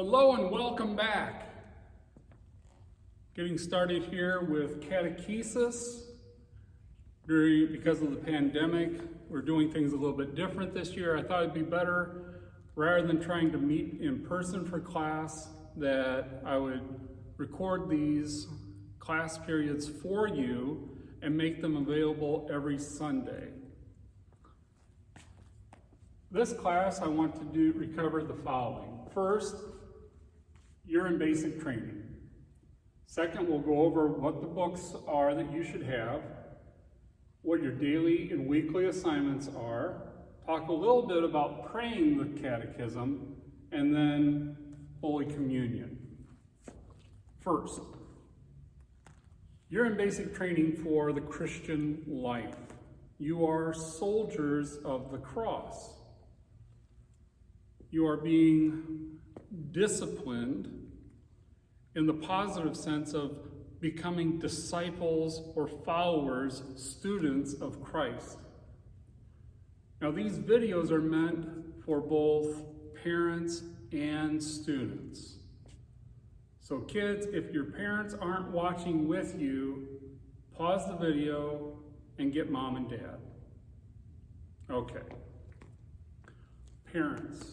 Hello and welcome back. Getting started here with Catechesis. Because of the pandemic, we're doing things a little bit different this year. I thought it'd be better, rather than trying to meet in person for class, that I would record these class periods for you and make them available every Sunday. This class, I want to recover the following. First, you're in basic training. Second, we'll go over what the books are that you should have, what your daily and weekly assignments are, talk a little bit about praying the Catechism, and then Holy Communion. First, you're in basic training for the Christian life. You are soldiers of the cross. You are being disciplined in the positive sense of becoming disciples or followers, students of Christ. Now, these videos are meant for both parents and students. So kids, if your parents aren't watching with you, pause the video and get mom and dad. Okay. Parents,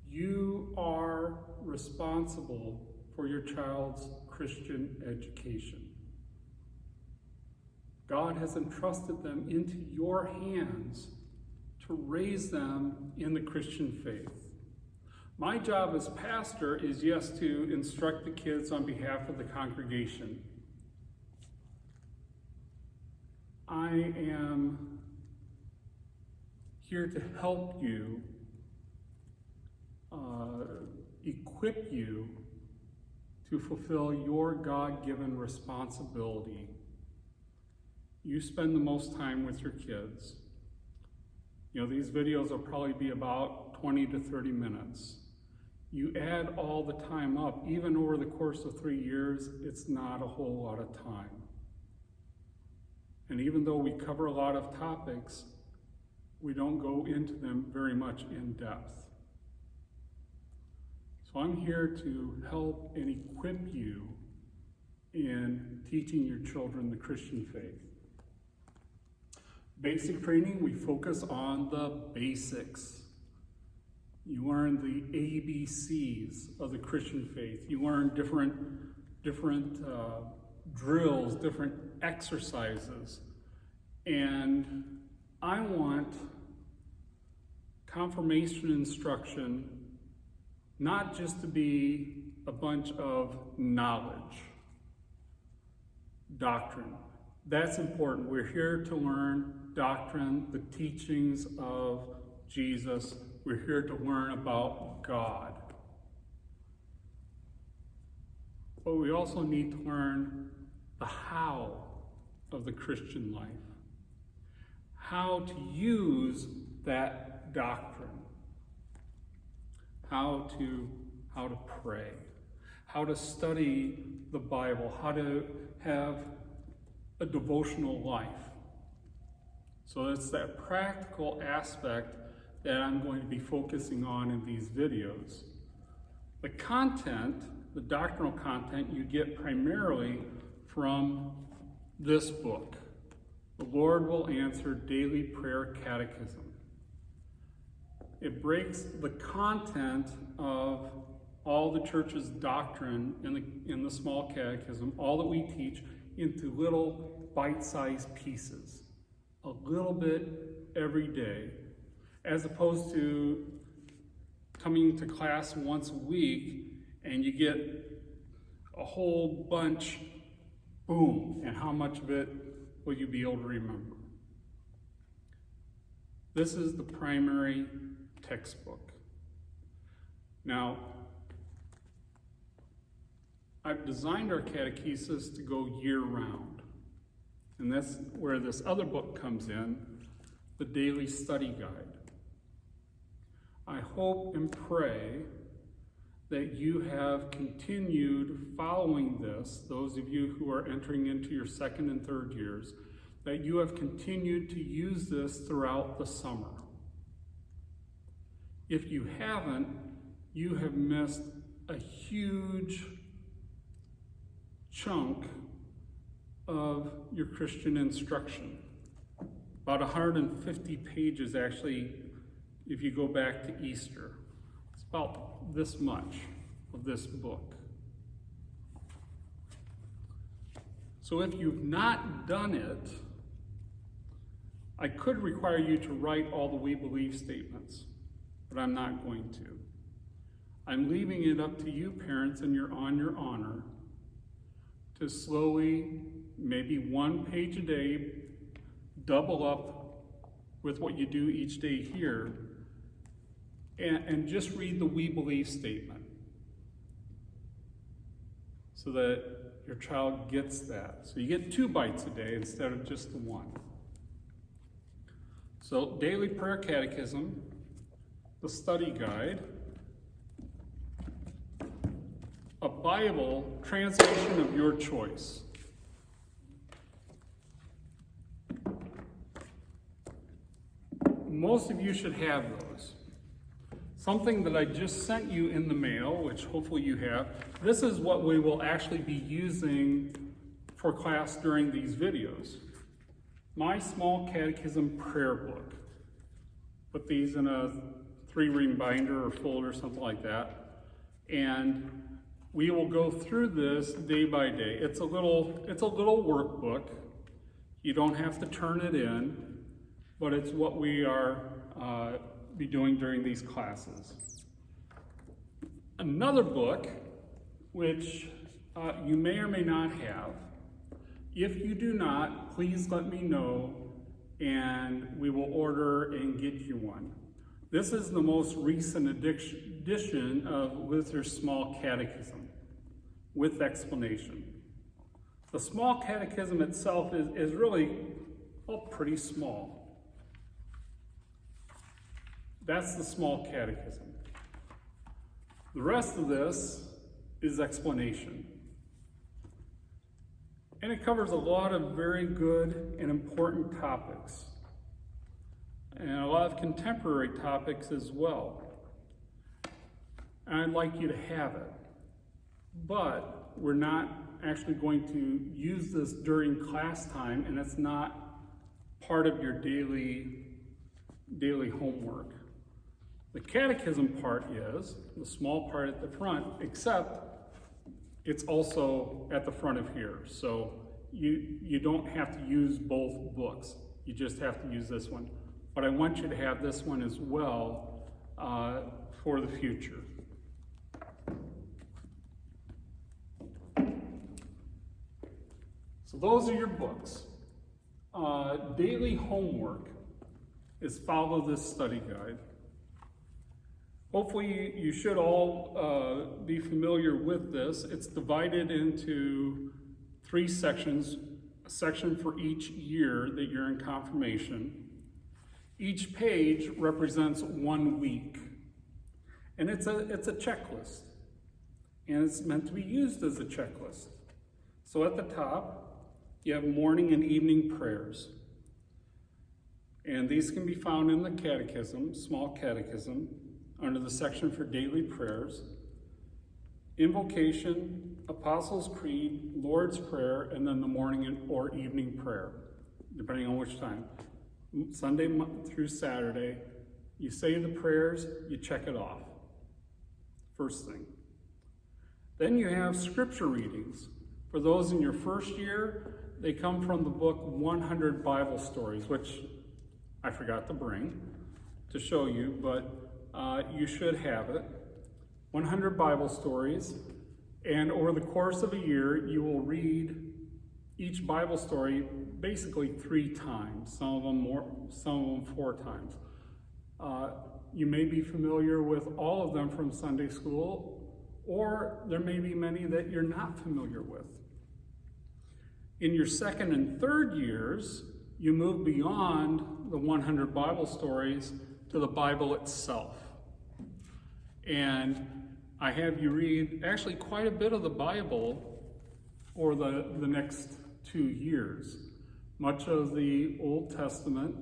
you are responsible for your child's Christian education. God has entrusted them into your hands to raise them in the Christian faith. My job as pastor is, yes, to instruct the kids on behalf of the congregation. I am here to help you, equip you to fulfill your God-given responsibility. You spend the most time with your kids. You know, these videos will probably be about 20 to 30 minutes. You add all the time up, even over the course of 3 years, it's not a whole lot of time. And even though we cover a lot of topics, we don't go into them very much in depth. So I'm here to help and equip you in teaching your children the Christian faith. Basic training, we focus on the basics. You learn the ABCs of the Christian faith. You learn different drills, different exercises. And I want confirmation instruction not just to be a bunch of knowledge, doctrine. That's important. We're here to learn doctrine, the teachings of Jesus. We're here to learn about God. But we also need to learn the how of the Christian life. How to use that doctrine. How to pray, how to study the Bible, how to have a devotional life. So it's that practical aspect that I'm going to be focusing on in these videos. The content, the doctrinal content, you get primarily from this book, The Lord Will Answer Daily Prayer Catechism. It breaks the content of all the church's doctrine in the small catechism, all that we teach, into little bite-sized pieces, a little bit every day, as opposed to coming to class once a week and you get a whole bunch, boom, and how much of it will you be able to remember? This is the primary textbook. Now, I've designed our catechesis to go year-round, and that's where this other book comes in, the Daily Study Guide. I hope and pray that you have continued following this, those of you who are entering into your second and third years, that you have continued to use this throughout the summer. If you haven't, you have missed a huge chunk of your Christian instruction. About 150 pages, actually, if you go back to Easter. It's about this much of this book. So if you've not done it, I could require you to write all the we believe statements, but I'm not going to. I'm leaving it up to you, parents, and you're on your honor to slowly, maybe 1 page a day, double up with what you do each day here, and just read the we believe statement so that your child gets that. So you get 2 bites a day instead of just the 1. So Daily Prayer Catechism, the study guide, a Bible translation of your choice. Most of you should have those. Something that I just sent you in the mail, which hopefully you have, this is what we will actually be using for class during these videos. My Small Catechism prayer book. Put these in a 3-ring binder or folder, something like that. And we will go through this day by day. It's a little workbook. You don't have to turn it in, but it's what we are be doing during these classes. Another book, which you may or may not have. If you do not, please let me know and we will order and get you one. This is the most recent edition of Luther's Small Catechism with explanation. The Small Catechism itself is really pretty small. That's the Small Catechism. The rest of this is explanation. And it covers a lot of very good and important topics. And a lot of contemporary topics as well. And I'd like you to have it. But we're not actually going to use this during class time, and it's not part of your daily homework. The catechism part is the small part at the front, except it's also at the front of here. So you don't have to use both books. You just have to use this one. But I want you to have this one as well for the future. So those are your books. Daily homework is follow this study guide. Hopefully you should all be familiar with this. It's divided into 3 sections, a section for each year that you're in confirmation. Each page represents 1 week. And it's a checklist. And it's meant to be used as a checklist. So at the top, you have morning and evening prayers. And these can be found in the Catechism, Small Catechism, under the section for daily prayers, invocation, Apostles' Creed, Lord's Prayer, and then the morning or evening prayer, depending on which time. Sunday through Saturday, you say the prayers, you check it off. First thing. Then you have scripture readings. For those in your first year, they come from the book 100 Bible Stories, which I forgot to bring to show you, but you should have it. 100 Bible stories, and over the course of a year, you will read each Bible story basically 3 times, some of them more, some of them 4 times. You may be familiar with all of them from Sunday school, or there may be many that you're not familiar with. In your second and third years, you move beyond the 100 Bible stories to the Bible itself. And I have you read actually quite a bit of the Bible over the next 2 years. Much of the Old Testament,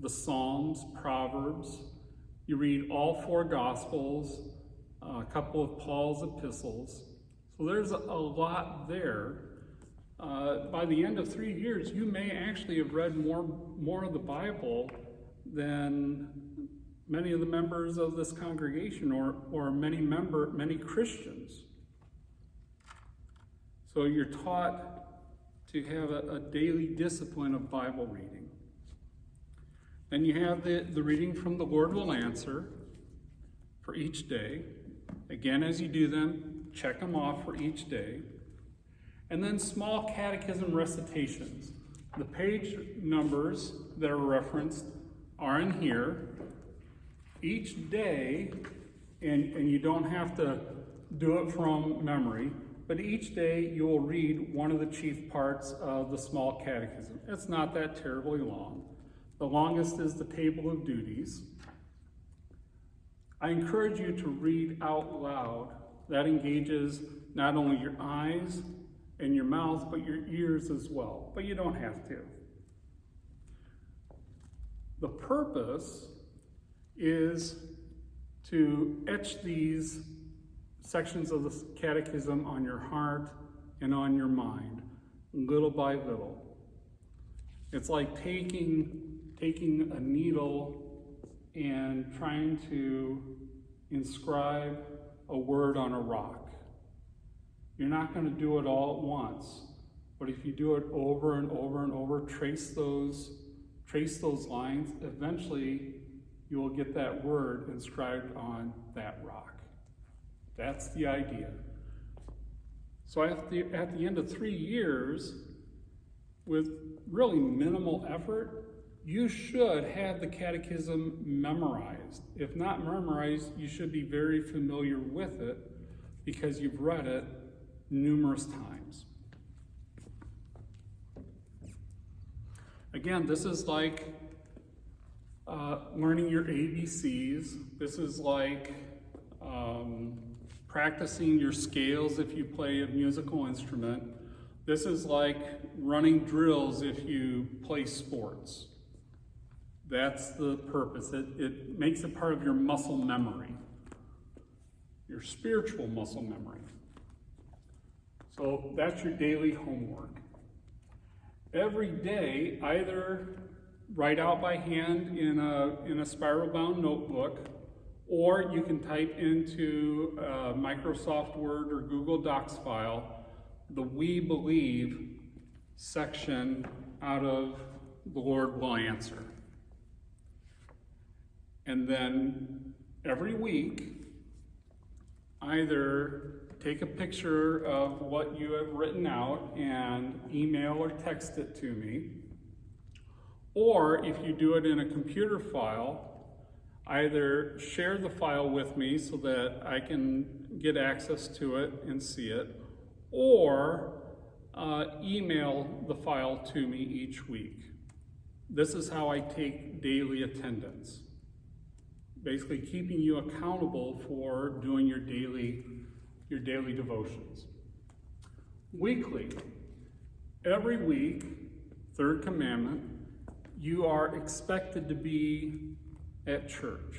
the Psalms, Proverbs. You read all 4 Gospels, a couple of Paul's epistles. So there's a lot there. By the end of 3 years, you may actually have read more of the Bible than many of the members of this congregation or many Christians. So you're taught to have a daily discipline of Bible reading. Then you have the reading from the Lord Will Answer for each day. Again, as you do them, check them off for each day. And then small catechism recitations. The page numbers that are referenced are in here. Each day, and you don't have to do it from memory, but each day you will read one of the chief parts of the small catechism. It's not that terribly long. The longest is the table of duties. I encourage you to read out loud. That engages not only your eyes and your mouth, but your ears as well. But you don't have to. The purpose is to etch these sections of the catechism on your heart and on your mind, little by little. It's like taking a needle and trying to inscribe a word on a rock. You're not going to do it all at once, but if you do it over and over and over, trace those lines, eventually you will get that word inscribed on that rock. That's the idea. So at the end of 3 years, with really minimal effort, you should have the catechism memorized. If not memorized, you should be very familiar with it because you've read it numerous times. Again, this is like learning your ABCs. This is like practicing your scales if you play a musical instrument. This is like running drills if you play sports. That's the purpose. It makes it part of your muscle memory, your spiritual muscle memory. So that's your daily homework. Every day, either write out by hand in a spiral-bound notebook, or you can type into a Microsoft Word or Google Docs file the We Believe section out of the Lord Will Answer. And then every week, either take a picture of what you have written out and email or text it to me, or if you do it in a computer file, either share the file with me so that I can get access to it and see it, or email the file to me each week. This is how I take daily attendance. Basically keeping you accountable for doing your daily devotions. Weekly, every week, third commandment, you are expected to be at church.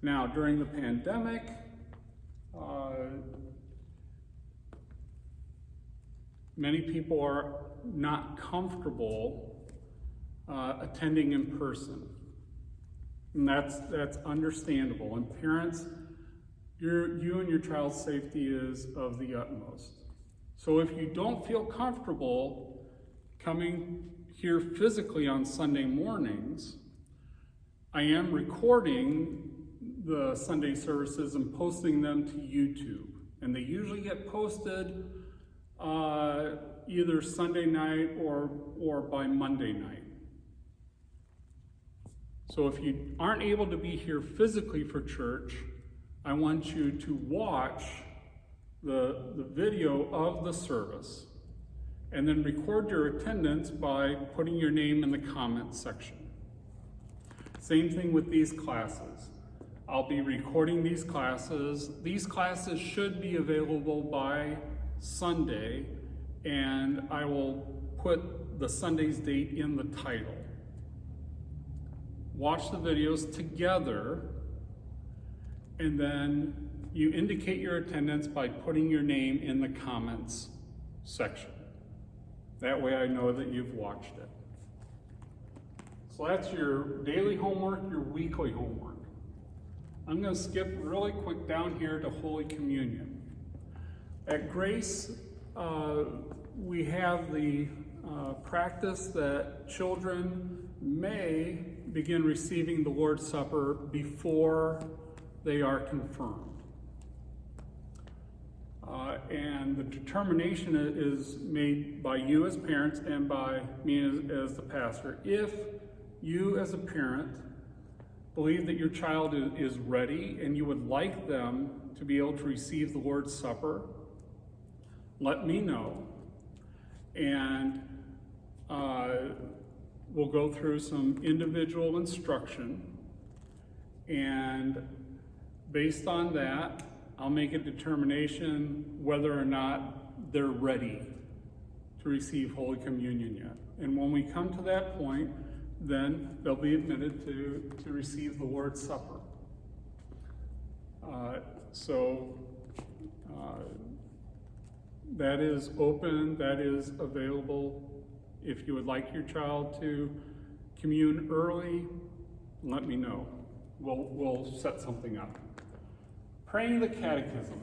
Now, during the pandemic, many people are not comfortable attending in person. And that's understandable. And parents, you and your child's safety is of the utmost. So if you don't feel comfortable coming here physically on Sunday mornings, I am recording the Sunday services and posting them to YouTube. And they usually get posted either Sunday night or by Monday night. So if you aren't able to be here physically for church, I want you to watch the video of the service and then record your attendance by putting your name in the comment section. Same thing with these classes. I'll be recording these classes. These classes should be available by Sunday, and I will put the Sunday's date in the title. Watch the videos together and then you indicate your attendance by putting your name in the comments section. That way I know that you've watched it. So that's your daily homework, your weekly homework. I'm going to skip really quick down here to Holy Communion. At Grace, we have the practice that children may begin receiving the Lord's Supper before they are confirmed. And the determination is made by you as parents and by me as the pastor. If you as a parent believe that your child is ready and you would like them to be able to receive the Lord's Supper, let me know. And we'll go through some individual instruction. And based on that, I'll make a determination whether or not they're ready to receive Holy Communion yet. And when we come to that point, then they'll be admitted to receive the Lord's Supper. That is open, that is available. If you would like your child to commune early, let me know. We'll set something up. Praying the Catechism.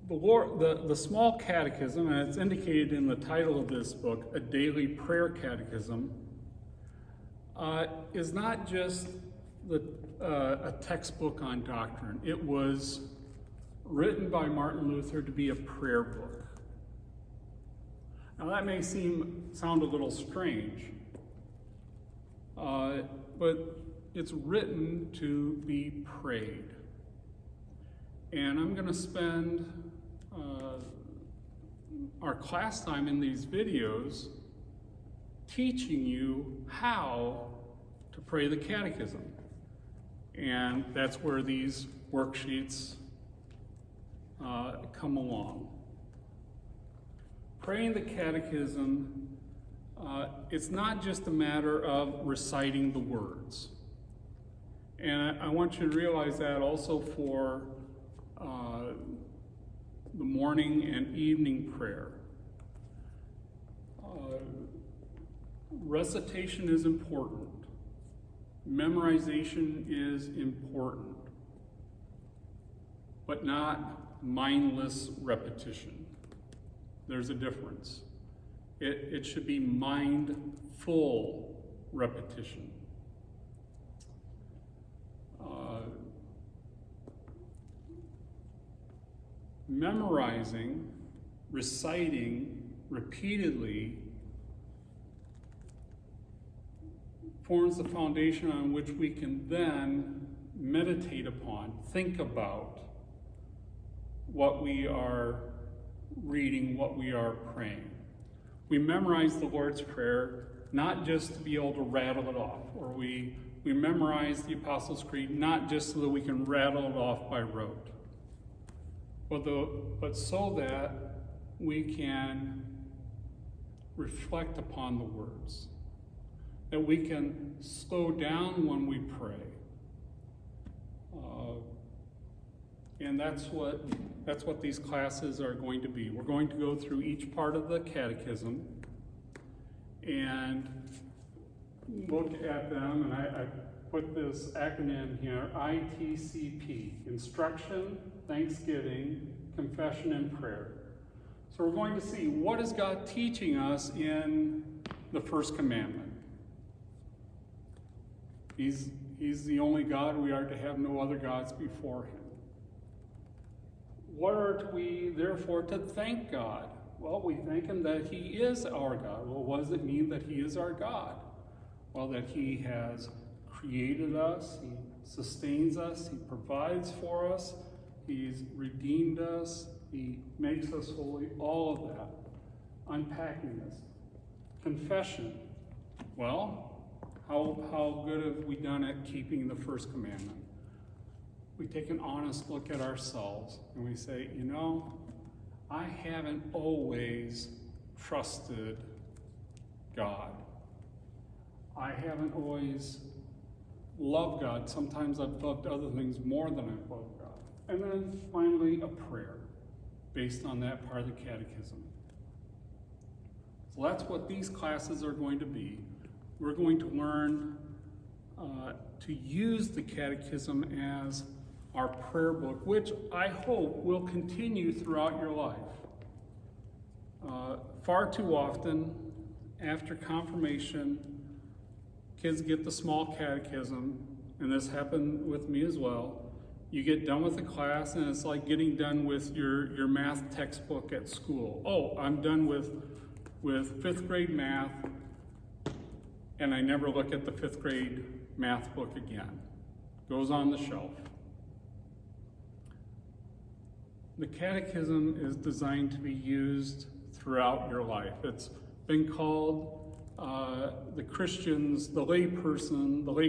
The small catechism, and it's indicated in the title of this book, A Daily Prayer Catechism, is not just a textbook on doctrine. It was written by Martin Luther to be a prayer book. Now that may sound a little strange, but it's written to be prayed. And I'm going to spend our class time in these videos teaching you how to pray the Catechism. And that's where these worksheets come along. Praying the Catechism, it's not just a matter of reciting the words. And I want you to realize that also for the morning and evening prayer. Recitation is important. Memorization is important, but not mindless repetition. There's a difference. It should be mindful repetition. Memorizing, reciting repeatedly forms the foundation on which we can then meditate upon, think about what we are reading, what we are praying. We memorize the Lord's Prayer not just to be able to rattle it off, or we memorize the Apostles' Creed not just so that we can rattle it off by rote, but so that we can reflect upon the words, that we can slow down when we pray. And that's what these classes are going to be. We're going to go through each part of the Catechism and look at them, and I put this acronym here, ITCP, Instruction, Thanksgiving, Confession, and Prayer. So we're going to see, what is God teaching us in the first commandment? He's the only God. We are to have no other gods before him. What are we, therefore, to thank God? Well, we thank him that he is our God. Well, what does it mean that he is our God? Well, that he has created us, he sustains us, he provides for us, he's redeemed us, he makes us holy, all of that. Unpacking this. Confession. Well, how good have we done at keeping the first commandment? We take an honest look at ourselves and we say, I haven't always trusted God. I haven't always love God. Sometimes I've loved other things more than I've loved God. And then finally, a prayer based on that part of the Catechism. So that's what these classes are going to be. We're going to learn to use the Catechism as our prayer book, which I hope will continue throughout your life. Far too often, after confirmation, kids get the small catechism, and this happened with me as well. You get done with the class, and it's like getting done with your math textbook at school. Oh, I'm done with 5th grade math, and I never look at the 5th grade math book again. Goes on the shelf. The Catechism is designed to be used throughout your life. It's been called the lay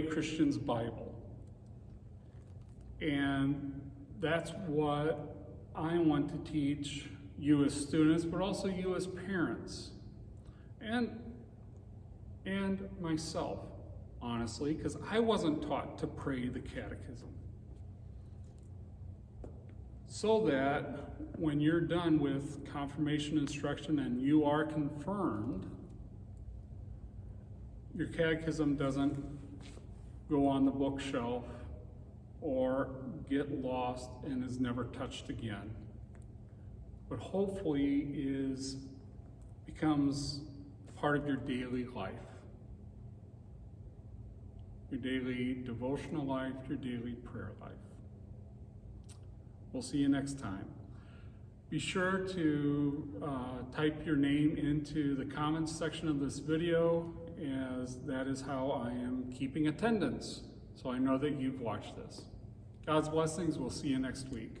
Christian's Bible. And that's what I want to teach you as students, but also you as parents. And myself, honestly, because I wasn't taught to pray the Catechism. So that when you're done with confirmation instruction and you are confirmed, your catechism doesn't go on the bookshelf or get lost and is never touched again, but hopefully becomes part of your daily life, your daily devotional life, your daily prayer life. We'll see you next time. Be sure to type your name into the comments section of this video, as that is how I am keeping attendance, so I know that you've watched this. God's blessings. We'll see you next week.